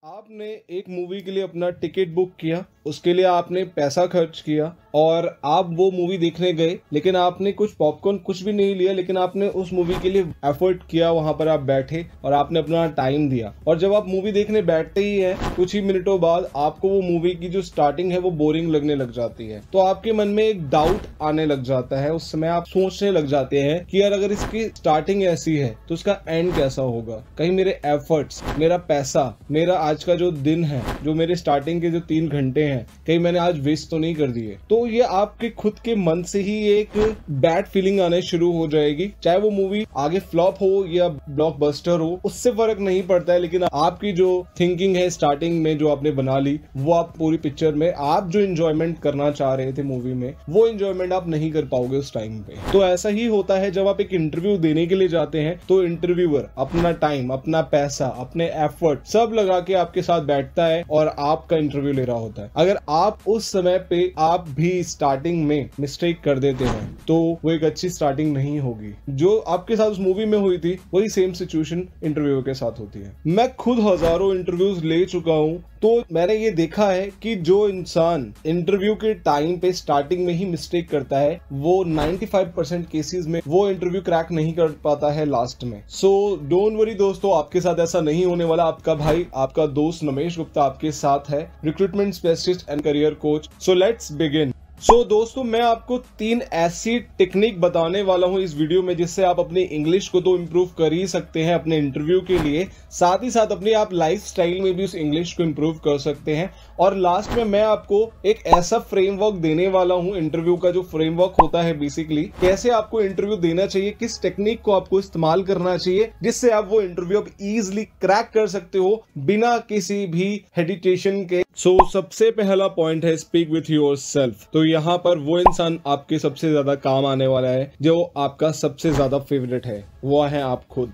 आपने एक मूवी के लिए अपना टिकट बुक किया, उसके लिए आपने पैसा खर्च किया और आप वो मूवी देखने गए, लेकिन आपने कुछ पॉपकॉर्न कुछ भी नहीं लिया, लेकिन आपने उस मूवी के लिए एफर्ट किया, वहां पर आप बैठे और आपने अपना टाइम दिया। और जब आप मूवी देखने बैठते ही हैं, कुछ ही मिनटों बाद आपको वो मूवी की जो स्टार्टिंग है वो बोरिंग लगने लग जाती है, तो आपके मन में एक डाउट आने लग जाता है। उस समय आप सोचने लग जाते हैं कि यार अगर इसकी स्टार्टिंग ऐसी है तो इसका एंड कैसा होगा, कहीं मेरे एफर्ट्स, मेरा पैसा, मेरा आज का जो दिन है, जो मेरे स्टार्टिंग के जो 3 घंटे हैं, कहीं मैंने आज वेस्ट तो नहीं कर दिए। तो ये आपके खुद के मन से ही एक बैड फीलिंग आने शुरू हो जाएगी। चाहे वो मूवी आगे फ्लॉप हो या ब्लॉकबस्टर हो, उससे फर्क नहीं पड़ता है, लेकिन आपकी जो थिंकिंग है स्टार्टिंग में जो आपने बना ली, वो आप पूरी पिक्चर में आप जो एंजॉयमेंट करना चाह रहे थे मूवी में, वो एंजॉयमेंट आप नहीं कर पाओगे उस टाइम पे। तो ऐसा ही होता है जब आप एक इंटरव्यू देने के लिए जाते हैं, तो इंटरव्यूअर अपना टाइम, अपना पैसा, अपने एफर्ट सब लगा के आपके साथ बैठता है और आपका इंटरव्यू ले रहा होता है। अगर आप उस समय पे आप भी स्टार्टिंग में मिस्टेक कर देते हैं तो वो एक अच्छी स्टार्टिंग नहीं होगी। जो आपके साथ उस मूवी में हुई थी वही सेम सिचुएशन इंटरव्यू के साथ होती है। मैं खुद हजारों इंटरव्यूज ले चुका हूं, तो मैंने ये देखा है कि जो इंसान इंटरव्यू के टाइम पे स्टार्टिंग में ही मिस्टेक करता है, वो 95% केसेस में वो इंटरव्यू क्रैक नहीं कर पाता है लास्ट में। सो डोंट वरी दोस्तों, आपके साथ ऐसा नहीं होने वाला। आपका भाई, आपका दोस्त नमेश गुप्ता आपके साथ है, recruitment specialist and career coach. So let's begin. दोस्तों, मैं आपको 3 ऐसी टेक्निक बताने वाला हूं इस वीडियो में, जिससे आप अपनी इंग्लिश को तो इम्प्रूव कर ही सकते हैं अपने इंटरव्यू के लिए, साथ ही साथ अपनी आप लाइफ स्टाइल में भी उस इंग्लिश को इम्प्रूव कर सकते हैं। और लास्ट में मैं आपको एक ऐसा फ्रेमवर्क देने वाला हूं, इंटरव्यू का जो फ्रेमवर्क होता है बेसिकली, कैसे आपको इंटरव्यू देना चाहिए, किस टेक्निक को आपको इस्तेमाल करना चाहिए, जिससे आप वो इंटरव्यू इजीली क्रैक कर सकते हो बिना किसी भी हेडिटेशन के। सबसे पहला पॉइंट है स्पीक विथ योरसेल्फ। तो यहाँ पर वो इंसान आपके सबसे ज्यादा काम आने वाला है जो आपका सबसे ज्यादा फेवरेट है, वो है आप खुद।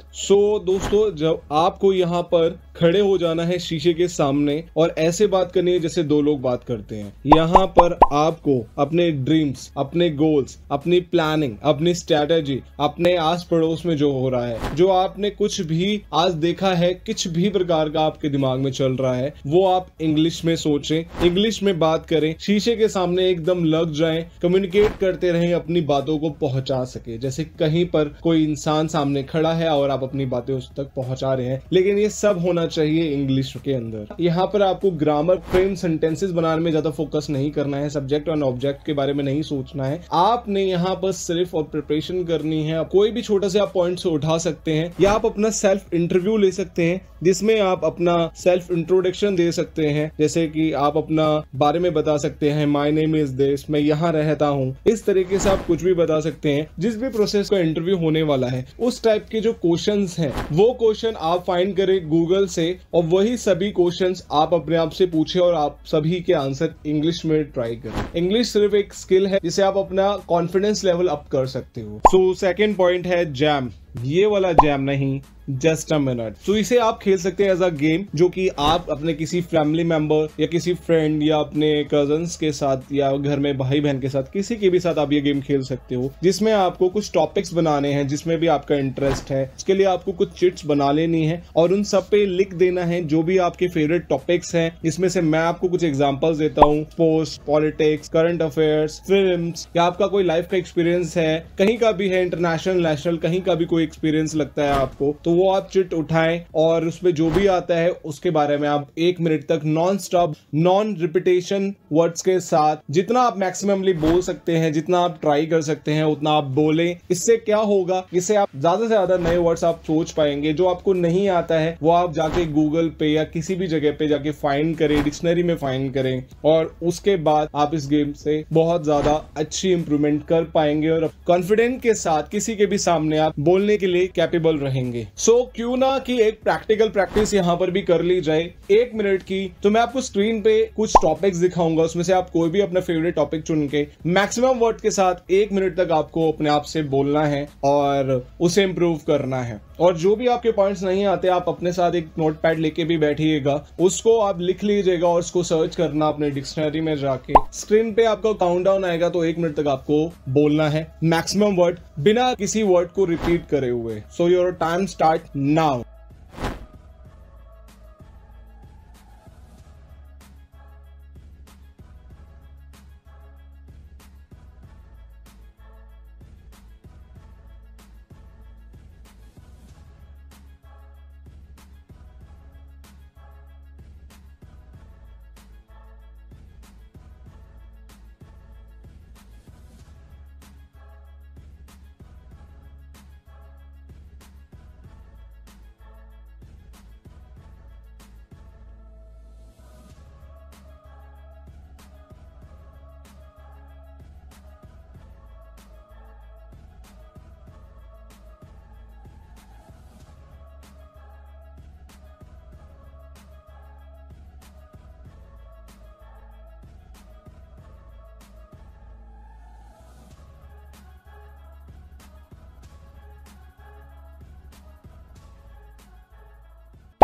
दोस्तों, जब आपको यहाँ पर खड़े हो जाना है शीशे के सामने और ऐसे बात करनी है जैसे 2 लोग बात करते हैं। यहाँ पर आपको अपने ड्रीम्स, अपने गोल्स, अपनी प्लानिंग, अपनी स्ट्रैटेजी, अपने आस पड़ोस में जो हो रहा है, जो आपने कुछ भी आज देखा है, कुछ भी प्रकार का आपके दिमाग में चल रहा है, वो आप इंग्लिश में सोचें, इंग्लिश में बात करें, शीशे के सामने एकदम लग जाएं, कम्युनिकेट करते रहें, अपनी बातों को पहुंचा सके। जैसे कहीं पर कोई इंसान सामने खड़ा है और आप अपनी बातें उस तक पहुंचा रहे हैं, लेकिन ये सब होना चाहिए इंग्लिश के अंदर। यहाँ पर आपको ग्रामर, फ्रेम, सेंटेंसेस बनाने में ज्यादा फोकस नहीं करना है, सब्जेक्ट और ऑब्जेक्ट के बारे में नहीं सोचना है। आपने यहाँ पर सिर्फ और प्रिपरेशन करनी है। कोई भी छोटा सा आप पॉइंट्स उठा सकते हैं, या आप अपना सेल्फ इंटरव्यू ले सकते हैं, जिसमें आप अपना सेल्फ इंट्रोडक्शन दे सकते हैं। जैसे कि आप अपना बारे में बता सकते हैं, माय नेम इज दिस, मैं यहाँ रहता हूँ। इस तरीके से आप कुछ भी बता सकते हैं। जिस भी प्रोसेस का इंटरव्यू होने वाला है, उस टाइप के जो क्वेश्चंस हैं, वो क्वेश्चन आप फाइंड करें गूगल से, और वही सभी क्वेश्चंस आप अपने आप से पूछे और आप सभी के आंसर इंग्लिश में ट्राई करें। इंग्लिश सिर्फ एक स्किल है जिसे आप अपना कॉन्फिडेंस लेवल अप कर सकते हो। सेकंड पॉइंट है जैम। ये वाला जैम नहीं, जस्ट अ मिनट। इसे आप खेल सकते हैं एज अ गेम, जो कि आप अपने किसी फैमिली मेंबर या किसी फ्रेंड या अपने कजन्स के साथ या घर में भाई बहन के साथ, किसी के भी साथ आप ये गेम खेल सकते हो, जिसमें आपको कुछ टॉपिक्स बनाने हैं जिसमें भी आपका इंटरेस्ट है। इसके लिए आपको कुछ चिट्स बना लेनी है और उन सब पे लिख देना है जो भी आपके फेवरेट टॉपिक्स हैं। इसमें से मैं आपको कुछ एग्जांपल्स देता हूँ, sports, politics, current affairs, films, या आपका कोई लाइफ का एक्सपीरियंस है, कहीं का भी है, इंटरनेशनल, नेशनल, कहीं का भी कोई एक्सपीरियंस लगता है आपको, तो वो आप चिट उठाएं और उसमें जो भी आता है उसके बारे में आप 1 मिनट तक non stop, non repetition words के साथ जितना आप मैक्सिममली बोल सकते हैं, जितना आप ट्राई कर सकते हैं उतना आप बोलें। इससे क्या होगा, इससे आप ज्यादा से ज्यादा नए वर्ड्स आप सोच पाएंगे। जो आपको नहीं आता है वो आप जाके गूगल पे या किसी भी जगह पे जाके फाइंड करें, डिक्शनरी में फाइंड करें, और उसके बाद आप इस गेम से बहुत ज्यादा अच्छी इंप्रूवमेंट कर पाएंगे और कॉन्फिडेंट के साथ किसी के भी सामने आप बोलने के लिए कैपेबल रहेंगे। क्यों ना कि एक प्रैक्टिकल प्रैक्टिस यहाँ पर भी कर ली जाए 1 मिनट की। तो मैं आपको स्क्रीन पे कुछ टॉपिक्स दिखाऊंगा, उसमें से आप कोई भी अपना फेवरेट टॉपिक चुन के मैक्सिमम वर्ड के साथ 1 मिनट तक आपको अपने आप से बोलना है और उसे इम्प्रूव करना है। और जो भी आपके पॉइंट्स नहीं आते, आप अपने साथ एक नोटपैड लेके भी बैठिएगा, उसको आप लिख लीजिएगा और उसको सर्च करना अपने डिक्शनरी में जाके। स्क्रीन पे आपका काउंटडाउन आएगा तो 1 मिनट तक आपको बोलना है मैक्सिमम वर्ड बिना किसी वर्ड को रिपीट करे हुए। So your time start now.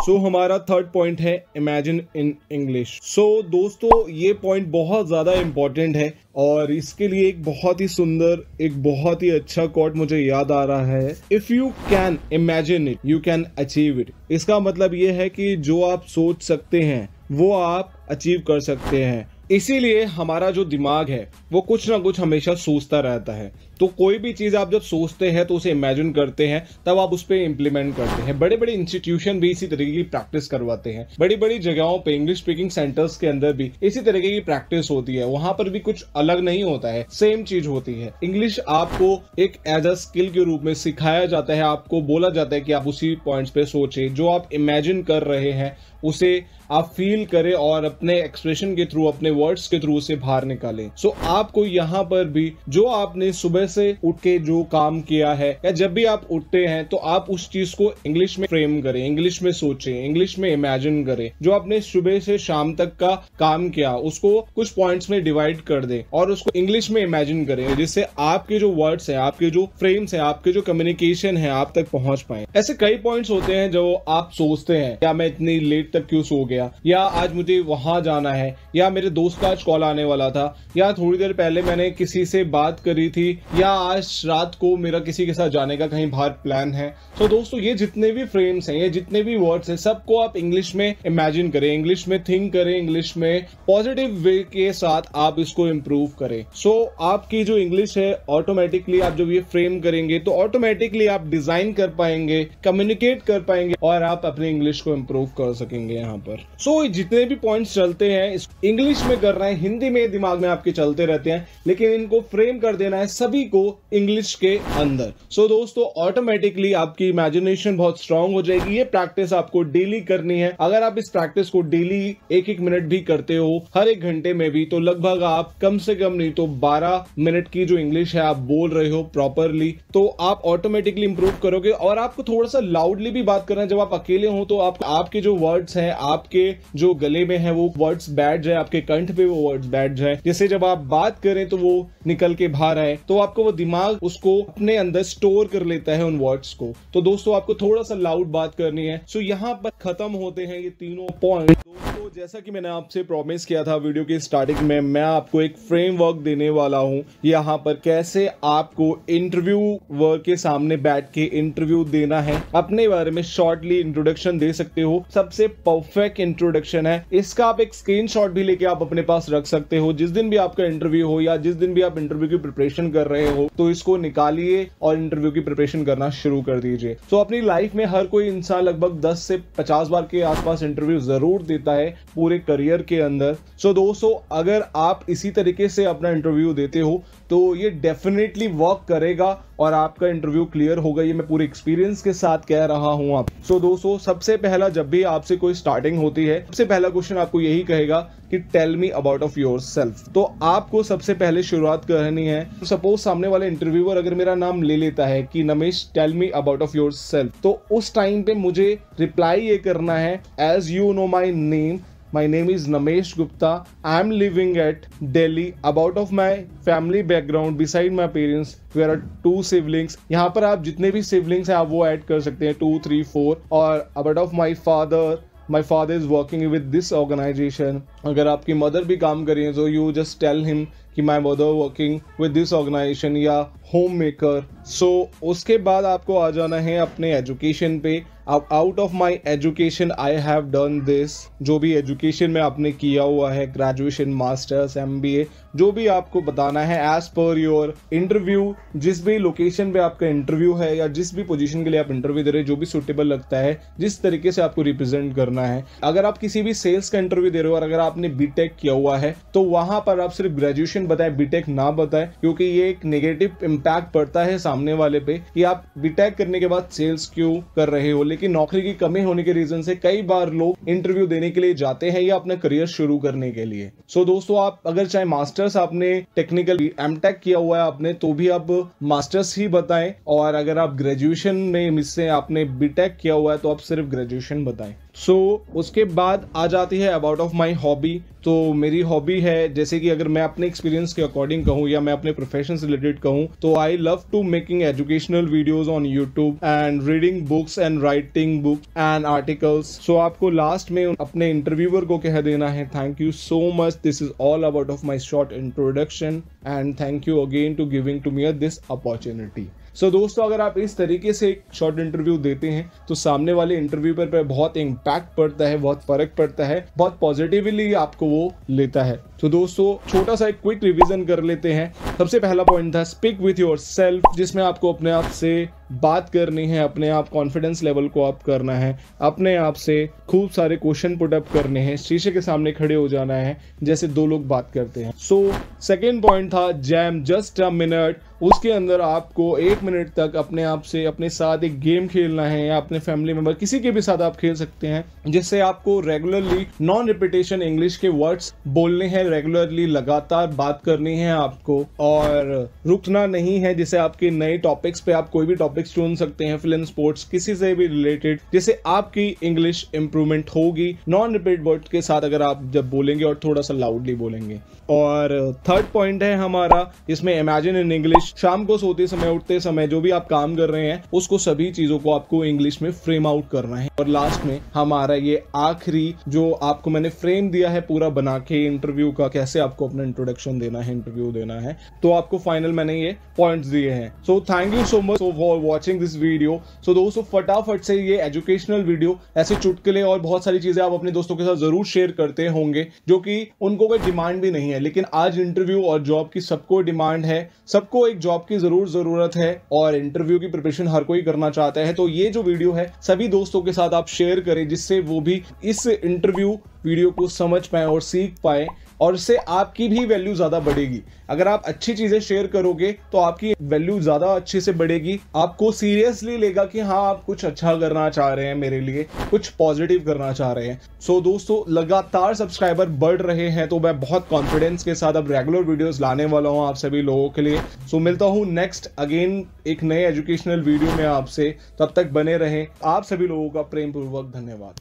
So हमारा थर्ड पॉइंट है इमेजिन इन इंग्लिश। सो दोस्तों ये पॉइंट बहुत ज्यादा इंपॉर्टेंट है और इसके लिए एक बहुत ही सुंदर, एक बहुत ही अच्छा कोट मुझे याद आ रहा है, if you can imagine it you can achieve it. इसका मतलब ये है कि जो आप सोच सकते हैं वो आप अचीव कर सकते हैं। इसीलिए हमारा जो दिमाग है वो कुछ ना कुछ हमेशा सोचता रहता है। तो कोई भी चीज आप जब सोचते हैं तो उसे इमेजिन करते हैं, तब आप उस पर इम्प्लीमेंट करते हैं। बड़े बड़े इंस्टीट्यूशन भी इसी तरीके की प्रैक्टिस करवाते हैं। बड़ी बड़ी जगहों पे इंग्लिश स्पीकिंग सेंटर्स के अंदर भी इसी तरीके की प्रैक्टिस होती है। वहां पर भी कुछ अलग नहीं होता है, सेम चीज होती है। इंग्लिश आपको एक एज अ स्किल के रूप में सिखाया जाता है। आपको बोला जाता है कि आप उसी पॉइंट्स पे सोचे, जो आप इमेजिन कर रहे हैं उसे आप फील करें और अपने एक्सप्रेशन के थ्रू, अपने वर्ड्स के थ्रू उसे बाहर निकालें। सो आपको यहाँ पर भी जो आपने सुबह से उठ के जो काम किया है, या जब भी आप उठते हैं तो आप उस चीज को इंग्लिश में फ्रेम करें, इंग्लिश में सोचें, इंग्लिश में इमेजिन करें। जो आपने सुबह से शाम तक का काम किया उसको कुछ पॉइंट्स में डिवाइड कर दें और उसको इंग्लिश में इमेजिन करें, जिससे आपके जो वर्ड्स हैं, आपके जो फ्रेम्स हैं, आपके जो कम्युनिकेशन है आप तक पहुंच पाए। ऐसे कई पॉइंट्स होते हैं जो आप सोचते हैं, या मैं इतनी लेट तक क्यों सो गया, या आज मुझे वहां जाना है, या मेरे दोस्त का आज कॉल आने वाला था, या थोड़ी देर पहले मैंने किसी से बात करी थी, या आज रात को मेरा किसी के साथ जाने का कहीं बाहर प्लान है। तो दोस्तों ये जितने भी फ्रेम्स हैं, ये जितने भी वर्ड्स हैं, सबको आप इंग्लिश में इमेजिन करें, इंग्लिश में थिंक करें, इंग्लिश में पॉजिटिव वे के साथ आप इसको इम्प्रूव करें। सो आपकी जो इंग्लिश है ऑटोमेटिकली आप जब ये फ्रेम करेंगे तो ऑटोमेटिकली आप डिजाइन कर पाएंगे, कम्युनिकेट कर पाएंगे और आप अपनी इंग्लिश को इम्प्रूव कर सकेंगे यहाँ पर। सो जितने भी पॉइंट्स चलते हैं इंग्लिश में कर रहे हैं, हिंदी में दिमाग में आपके चलते रहते हैं, लेकिन इनको फ्रेम कर देना है सभी को इंग्लिश के अंदर। सो दोस्तों ऑटोमेटिकली आपकी इमेजिनेशन बहुत स्ट्रांग हो जाएगी। ये प्रैक्टिस आपको डेली करनी है। अगर आप इस प्रैक्टिस को डेली एक एक मिनट भी करते हो, हर एक घंटे में भी, तो लगभग आप कम से कम नहीं तो 12 मिनट की जो इंग्लिश है आप बोल रहे हो प्रॉपरली, तो आप ऑटोमेटिकली इंप्रूव करोगे। और आपको थोड़ा सा लाउडली भी बात करना है। जब आप अकेले हो तो आपके जो वर्ड्स हैं, आपके जो गले में है वो वर्ड्स बैठ जाए, आपके कंठ पे वो वर्ड्स बैठ जाए, जैसे जब आप बात करें तो वो निकल के बाहर आए, तो आपको वो दिमाग उसको अपने अंदर स्टोर कर लेता है उन वर्ड्स को। तो दोस्तों आपको थोड़ा सा लाउड बात करनी है। सो यहाँ पर खत्म होते हैं ये तीनों पॉइंट। दोस्तों जैसा कि मैंने आपसे प्रॉमिस किया था वीडियो की स्टार्टिंग में, मैं आपको एक फ्रेमवर्क देने वाला हूँ यहाँ पर, कैसे आपको इंटरव्यू वर्क के सामने बैठ के इंटरव्यू देना है। अपने बारे में शॉर्टली इंट्रोडक्शन दे सकते हो, सबसे परफेक्ट इंट्रोडक्शन है। इसका आप एक स्क्रीनशॉट भी लेके आप अपने पास रख सकते हो। जिस दिन भी आपका इंटरव्यू हो या जिस दिन भी आप इंटरव्यू की प्रिपरेशन कर रहे हो, तो इसको निकालिए और इंटरव्यू की प्रिपरेशन करना शुरू कर दीजिए। सो अपनी लाइफ में हर कोई इंसान लगभग 10 से 50 बार के आसपास इंटरव्यू जरूर देता है पूरे करियर के अंदर। सो दोस्तों अगर आप इसी तरीके से अपना इंटरव्यू देते हो तो ये डेफिनेटली वर्क करेगा और आपका इंटरव्यू क्लियर होगा। ये मैं पूरे एक्सपीरियंस के साथ कह रहा हूं आप। सो दोस्तों सबसे पहला, जब भी आपसे कोई स्टार्टिंग होती है, सबसे पहला क्वेश्चन आपको यही कहेगा कि tell me about of yourself. तो आपको सबसे पहले शुरुआत करनी है। सपोज सामने वाले इंटरव्यूअर अगर मेरा नाम ले लेता है कि Namesh tell me about of yourself, तो उस टाइम पे मुझे रिप्लाई ये करना है, as you know my name, my name is Namesh Gupta. I am living at Delhi. About of my family background, beside my parents, there are 2 siblings. यहाँ पर आप जितने भी siblings हैं आप वो ऐड कर सकते हैं, 2, 3, 4. और about of my father is working with this organization. अगर आपकी मदर भी काम कर रही है तो you just tell him कि my mother working with this organization, या होम मेकर। सो उसके बाद आपको आ जाना है अपने एजुकेशन पे। Out of my education I have done this, जो भी एजुकेशन में आपने किया हुआ है, ग्रेजुएशन, मास्टर्स, MBA, जो भी आपको बताना है एज पर योर इंटरव्यू। जिस भी लोकेशन पे आपका इंटरव्यू है या जिस भी पोजीशन के लिए आप इंटरव्यू दे रहे हैं, जो भी सुटेबल लगता है, जिस तरीके से आपको रिप्रेजेंट करना है। अगर आप किसी भी सेल्स का इंटरव्यू दे रहे हो और अगर आपने बीटेक किया हुआ है तो वहां पर आप सिर्फ ग्रेजुएशन बताएं, बीटेक ना बताएं, क्योंकि ये एक नेगेटिव इम्पैक्ट पड़ता है सामने वाले पे कि आप बीटेक करने के बाद सेल्स क्यों कर रहे हो। लेकिन नौकरी की कमी होने के रीजन से कई बार लोग इंटरव्यू देने के लिए जाते हैं या अपना करियर शुरू करने के लिए। सो दोस्तों आप अगर चाहे मास्टर्स आपने टेक्निकल एमटेक किया हुआ है आपने, तो भी आप मास्टर्स ही बताएं, और अगर आप ग्रेजुएशन में मिससे आपने बीटेक किया हुआ है तो आप सिर्फ ग्रेजुएशन बताएं। सो उसके बाद आ जाती है अबाउट ऑफ माई हॉबी। तो मेरी हॉबी है, जैसे कि अगर मैं अपने एक्सपीरियंस के अकॉर्डिंग कहूँ या मैं अपने प्रोफेशन से रिलेटेड कहूँ, तो I love to making educational videos on YouTube and reading books and writing books and articles. So आपको लास्ट में अपने इंटरव्यूअर को कह देना है thank you so much, this is all about of my short introduction and thank you again to giving to me this opportunity. So दोस्तों, अगर आप इस तरीके से एक शॉर्ट इंटरव्यू देते हैं तो सामने वाले इंटरव्यू पर बहुत इम्पैक्ट पड़ता है, बहुत फर्क पड़ता है, बहुत पॉजिटिवली आपको वो लेता है। तो दोस्तों, छोटा सा एक क्विक रिवीजन कर लेते हैं। सबसे पहला पॉइंट था स्पीक विथ योर सेल्फ, जिसमें आपको अपने आप से बात करनी है, अपने आप कॉन्फिडेंस लेवल को अप करना है, अपने आप से खूब सारे क्वेश्चन पुट अप करने हैं, शीशे के सामने खड़े हो जाना है जैसे दो लोग बात करते हैं। सो सेकेंड पॉइंट था जैम जस्ट अ मिनट, उसके अंदर आपको 1 मिनट तक अपने आप से अपने साथ एक गेम खेलना है या अपने फैमिली मेंबर किसी के भी साथ आप खेल सकते हैं, जिससे आपको रेगुलरली नॉन रिपीटेशन इंग्लिश के वर्ड्स बोलने हैं, रेगुलरली लगातार बात करनी है आपको और रुकना नहीं है। जैसे आपके नए टॉपिक्स पे आप कोई भी टॉपिक्स चुन सकते हैं, फिल्म, स्पोर्ट्स, किसी से भी रिलेटेड, जिससे आपकी इंग्लिश इंप्रूवमेंट होगी नॉन रिपीट वर्ड के साथ अगर आप जब बोलेंगे और थोड़ा सा लाउडली बोलेंगे। और थर्ड पॉइंट है हमारा इसमें इमेजिन इन इंग्लिश, शाम को सोते समय, उठते समय जो भी आप काम कर रहे हैं उसको सभी चीजों को आपको इंग्लिश में फ्रेम आउट करना है। और लास्ट में हमारा ये आखिरी जो आपको मैंने फ्रेम दिया है पूरा बना के इंटरव्यू का, कैसे आपको अपना इंट्रोडक्शन देना है, इंटरव्यू देना है, तो आपको फाइनल मैंने ये पॉइंट्स दिए हैं। So thank you so much for watching this video. So दोस्तों, फटाफट से ये एजुकेशनल वीडियो, ऐसे चुटकुले और बहुत सारी चीजें आप अपने दोस्तों के साथ जरूर शेयर करते होंगे जो कि उनको कोई डिमांड भी नहीं है, लेकिन आज इंटरव्यू और जॉब की सबको डिमांड है, सबको एक जॉब की जरूरत है और इंटरव्यू की प्रिपरेशन हर कोई करना चाहता है। तो ये जो वीडियो है सभी दोस्तों के साथ आप शेयर करें, जिससे वो भी इस इंटरव्यू वीडियो को समझ पाए और सीख पाए, और इससे आपकी भी वैल्यू ज्यादा बढ़ेगी। अगर आप अच्छी चीजें शेयर करोगे तो आपकी वैल्यू ज्यादा अच्छे से बढ़ेगी, आपको सीरियसली लेगा कि हाँ आप कुछ अच्छा करना चाह रहे हैं, मेरे लिए कुछ पॉजिटिव करना चाह रहे हैं। सो दोस्तों, लगातार सब्सक्राइबर बढ़ रहे हैं, तो मैं बहुत कॉन्फिडेंस के साथ अब रेगुलर वीडियोस लाने वाला हूं आप सभी लोगों के लिए। सो मिलता हूं नेक्स्ट अगेन एक नए एजुकेशनल वीडियो में आपसे, तब तक बने रहें। आप सभी लोगों का प्रेम पूर्वक धन्यवाद।